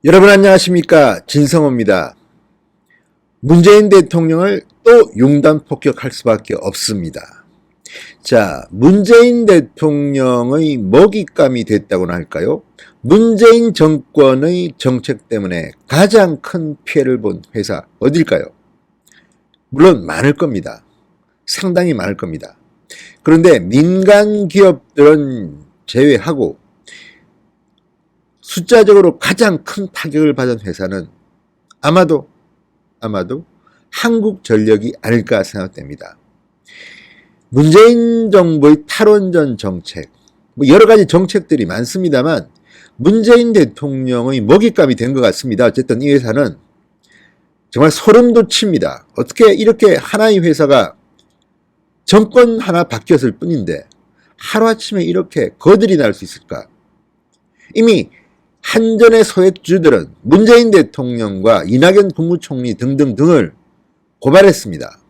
여러분 안녕하십니까, 진성호입니다. 문재인 대통령을 또 융단 폭격할 수밖에 없습니다. 자, 문재인 대통령의 먹잇감이 됐다고나 할까요? 문재인 정권의 정책 때문에 가장 큰 피해를 본 회사 어딜까요? 물론 많을 겁니다. 상당히 많을 겁니다. 그런데 민간 기업들은 제외하고 숫자적으로 가장 큰 타격을 받은 회사는 아마도 한국전력이 아닐까 생각됩니다. 문재인 정부의 탈원전 정책, 여러 가지 정책들이 많습니다만 문재인 대통령의 먹잇감이 된 것 같습니다. 어쨌든 이 회사는 정말 소름 돋칩니다. 어떻게 이렇게 하나의 회사가 정권 하나 바뀌었을 뿐인데 하루아침에 이렇게 거들이 날 수 있을까? 이미 한전의 소액주들은 문재인 대통령과 이낙연 국무총리 등등등을 고발했습니다.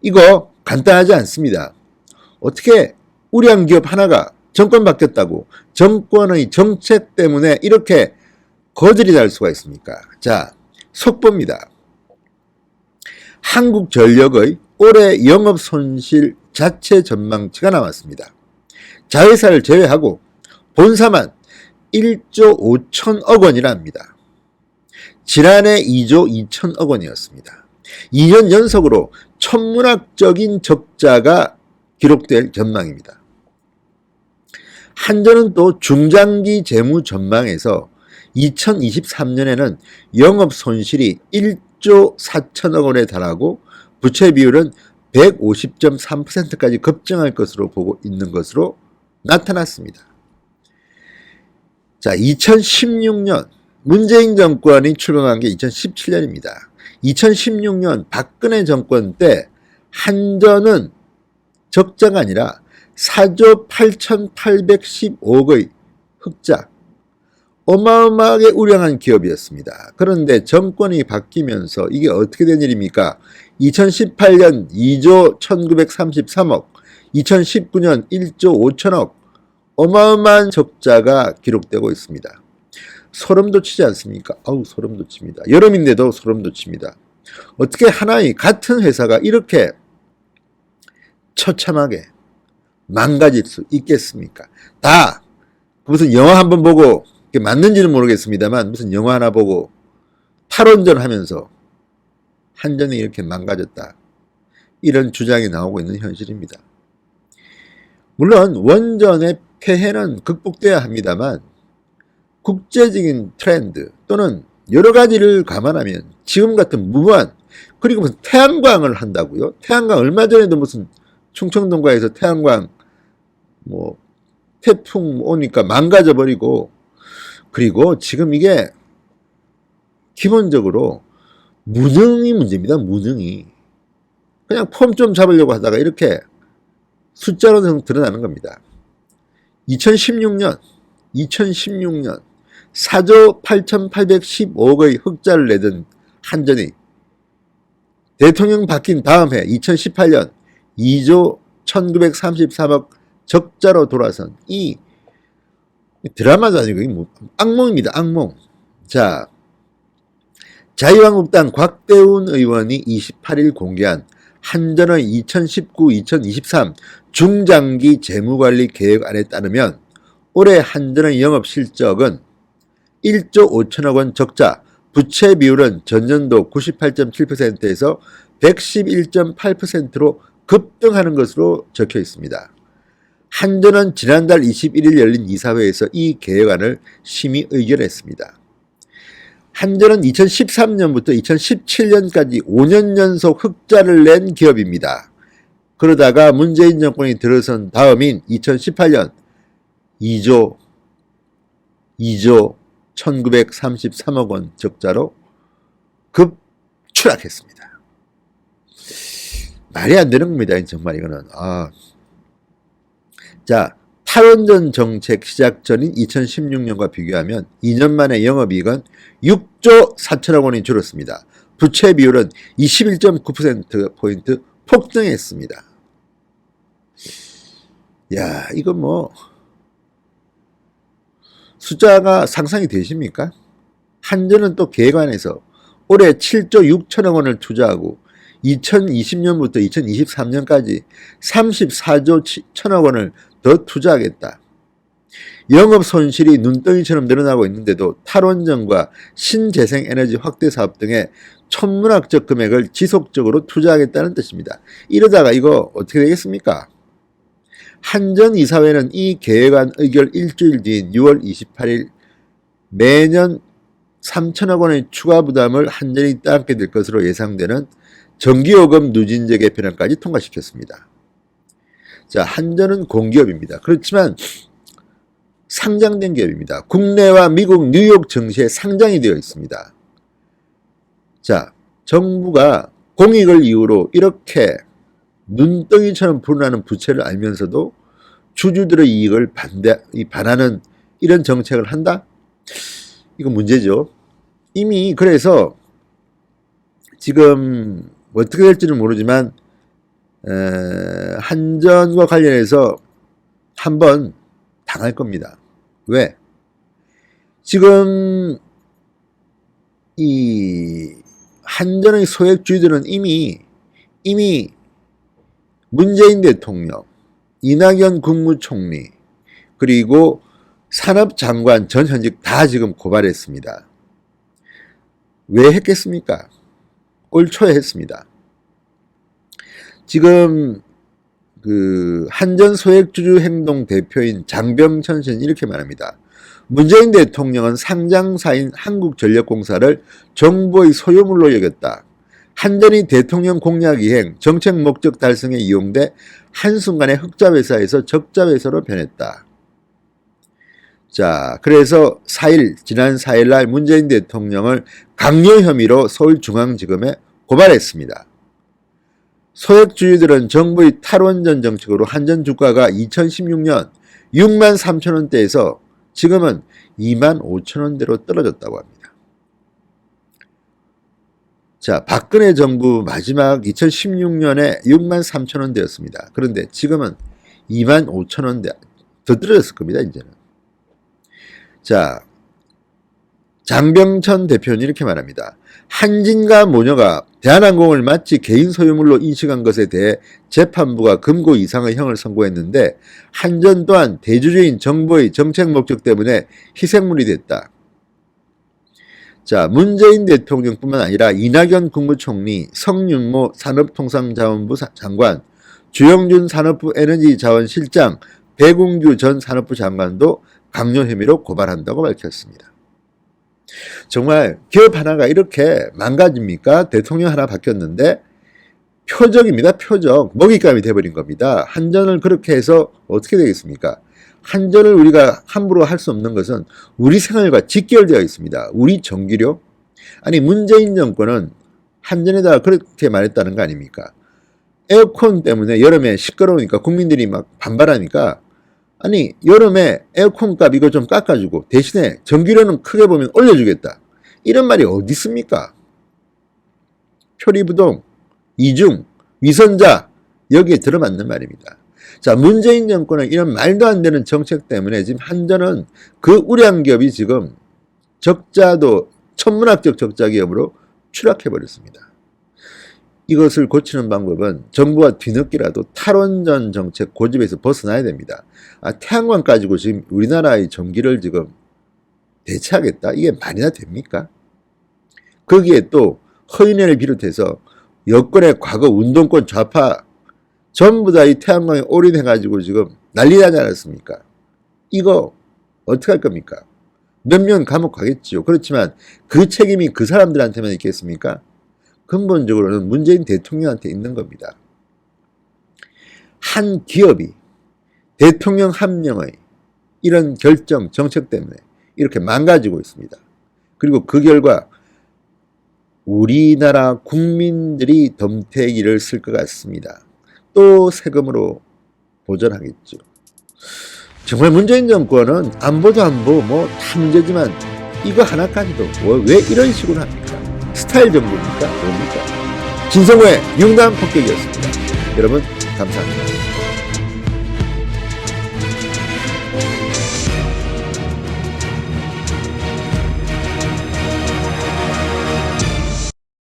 이거 간단하지 않습니다. 어떻게 우량 기업 하나가 정권 바뀌었다고 정권의 정책 때문에 이렇게 거들이 날 수가 있습니까? 자, 속보입니다. 한국전력의 올해 영업손실 자체 전망치가 나왔습니다. 자회사를 제외하고 본사만 1조 5천억 원이랍니다. 지난해 2조 2천억 원이었습니다. 2년 연속으로 천문학적인 적자가 기록될 전망입니다. 한전은 또 중장기 재무 전망에서 2023년에는 영업 손실이 1조 4천억 원에 달하고 부채 비율은 150.3%까지 급증할 것으로 보고 있는 것으로 나타났습니다. 자, 2016년 문재인 정권이 출범한 게 2017년입니다. 2016년 박근혜 정권 때 한전은 적자가 아니라 4조 8,815억의 흑자, 어마어마하게 우량한 기업이었습니다. 그런데 정권이 바뀌면서 이게 어떻게 된 일입니까? 2018년 2조 1933억, 2019년 1조 5천억, 어마어마한 적자가 기록되고 있습니다. 소름 돋치지 않습니까? 아우, 소름 돋칩니다. 여름인데도 소름 돋칩니다. 어떻게 하나의 같은 회사가 이렇게 처참하게 망가질 수 있겠습니까? 다 무슨 영화 한번 보고, 맞는지는 모르겠습니다만 무슨 영화 하나 보고 탈원전 하면서 한전이 이렇게 망가졌다, 이런 주장이 나오고 있는 현실입니다. 물론 원전의 폐해는 극복돼야 합니다만 국제적인 트렌드 또는 여러 가지를 감안하면 지금 같은 무모한, 그리고 무슨 태양광을 한다고요? 태양광 얼마 전에도 무슨 충청동가에서 태양광 태풍 오니까 망가져 버리고, 그리고 지금 이게 기본적으로 무능이 문제입니다. 무능이 그냥 폼 좀 잡으려고 하다가 이렇게 숫자로 드러나는 겁니다. 2016년 4조 8,815억의 흑자를 내던 한전이 대통령 바뀐 다음 해 2018년 2조 1933억 적자로 돌아선 이 드라마도 아니고 악몽입니다. 악몽. 자, 자유한국당 곽대운 의원이 28일 공개한 한전의 2019-2023 중장기 재무관리 계획안에 따르면 올해 한전의 영업실적은 1조 5천억 원 적자, 부채 비율은 전년도 98.7%에서 111.8%로 급등하는 것으로 적혀 있습니다. 한전은 지난달 21일 열린 이사회에서 이 계획안을 심의 의결했습니다. 한전은 2013년부터 2017년까지 5년 연속 흑자를 낸 기업입니다. 그러다가 문재인 정권이 들어선 다음인 2018년 2조 1933억 원 적자로 급추락했습니다. 말이 안 되는 겁니다. 정말 이거는. 자, 탈원전 정책 시작 전인 2016년과 비교하면 2년 만에 영업이익은 6조 4천억 원이 줄었습니다. 부채 비율은 21.9%포인트 폭등했습니다. 야, 이거 숫자가 상상이 되십니까? 한전은 또 계획안에서 올해 7조 6천억 원을 투자하고 2020년부터 2023년까지 34조 1천억 원을 더 투자하겠다. 영업 손실이 눈덩이처럼 늘어나고 있는데도 탈원전과 신재생에너지 확대 사업 등의 천문학적 금액을 지속적으로 투자하겠다는 뜻입니다. 이러다가 이거 어떻게 되겠습니까? 한전 이사회는 이 계획안 의결 일주일 뒤인 6월 28일 매년 3천억 원의 추가 부담을 한전이 따르게 될 것으로 예상되는 전기요금 누진제 개편안까지 통과시켰습니다. 자, 한전은 공기업입니다. 그렇지만 상장된 기업입니다. 국내와 미국 뉴욕 증시에 상장이 되어 있습니다. 자, 정부가 공익을 이유로 이렇게 눈덩이처럼 불어나는 부채를 알면서도 주주들의 이익을 반하는 이런 정책을 한다? 이거 문제죠. 이미 그래서 지금 어떻게 될지는 모르지만 한전과 관련해서 한번 당할 겁니다. 왜? 지금 이 한전의 소액주주들은 이미 문재인 대통령, 이낙연 국무총리, 그리고 산업장관 전 현직 다 지금 고발했습니다. 왜 했겠습니까? 올 초에 했습니다. 지금 그 한전 소액주주 행동 대표인 장병천 씨는 이렇게 말합니다. 문재인 대통령은 상장사인 한국전력공사를 정부의 소유물로 여겼다. 한전이 대통령 공약 이행, 정책 목적 달성에 이용돼 한순간에 흑자회사에서 적자회사로 변했다. 자, 그래서 지난 4일 날 문재인 대통령을 강요 혐의로 서울중앙지검에 고발했습니다. 소액주주들은 정부의 탈원전 정책으로 한전 주가가 2016년 6만 3천 원대에서 지금은 2만 5천 원대로 떨어졌다고 합니다. 자, 박근혜 정부 마지막 2016년에 6만 3천 원대였습니다. 그런데 지금은 2만 5천 원대 더 떨어졌을 겁니다, 이제는. 자, 장병천 대표는 이렇게 말합니다. 한진과 모녀가 대한항공을 마치 개인 소유물로 인식한 것에 대해 재판부가 금고 이상의 형을 선고했는데 한전 또한 대주주인 정부의 정책 목적 때문에 희생물이 됐다. 자, 문재인 대통령뿐만 아니라 이낙연 국무총리, 성윤모 산업통상자원부 장관, 주영준 산업부 에너지자원실장, 배궁규 전 산업부 장관도 강요 혐의로 고발한다고 밝혔습니다. 정말 기업 하나가 이렇게 망가집니까? 대통령 하나 바뀌었는데 표적입니다. 표적. 먹잇감이 돼버린 겁니다. 한전을 그렇게 해서 어떻게 되겠습니까? 한전을 우리가 함부로 할 수 없는 것은 우리 생활과 직결되어 있습니다. 우리 전기료? 아니, 문재인 정권은 한전에다가 그렇게 말했다는 거 아닙니까? 에어컨 때문에 여름에 시끄러우니까 국민들이 막 반발하니까 아니, 여름에 에어컨 값 이거 좀 깎아주고 대신에 전기료는 크게 보면 올려주겠다. 이런 말이 어디 있습니까? 표리부동, 이중, 위선자, 여기에 들어맞는 말입니다. 자, 문재인 정권은 이런 말도 안 되는 정책 때문에 지금 한전은 그 우량 기업이 지금 적자도 천문학적 적자 기업으로 추락해버렸습니다. 이것을 고치는 방법은 정부가 뒤늦게라도 탈원전 정책 고집에서 벗어나야 됩니다. 태양광 가지고 지금 우리나라의 전기를 지금 대체하겠다? 이게 말이나 됩니까? 거기에 또 허인회를 비롯해서 여권의 과거 운동권 좌파 전부 다 이 태양광에 올인해가지고 지금 난리 나지 않았습니까? 이거 어떻게 할 겁니까? 몇 년 감옥 가겠지요. 그렇지만 그 책임이 그 사람들한테만 있겠습니까? 근본적으로는 문재인 대통령한테 있는 겁니다. 한 기업이 대통령 한 명의 이런 결정, 정책 때문에 이렇게 망가지고 있습니다. 그리고 그 결과 우리나라 국민들이 덤태기를 쓸 것 같습니다. 또 세금으로 보전하겠죠. 정말 문재인 정권은 안보도 안보 다 문제지만 이거 하나까지도 왜 이런 식으로 합니까? 스타일 정부입니까? 뭡니까? 진성호의 융단 폭격이었습니다. 여러분 감사합니다.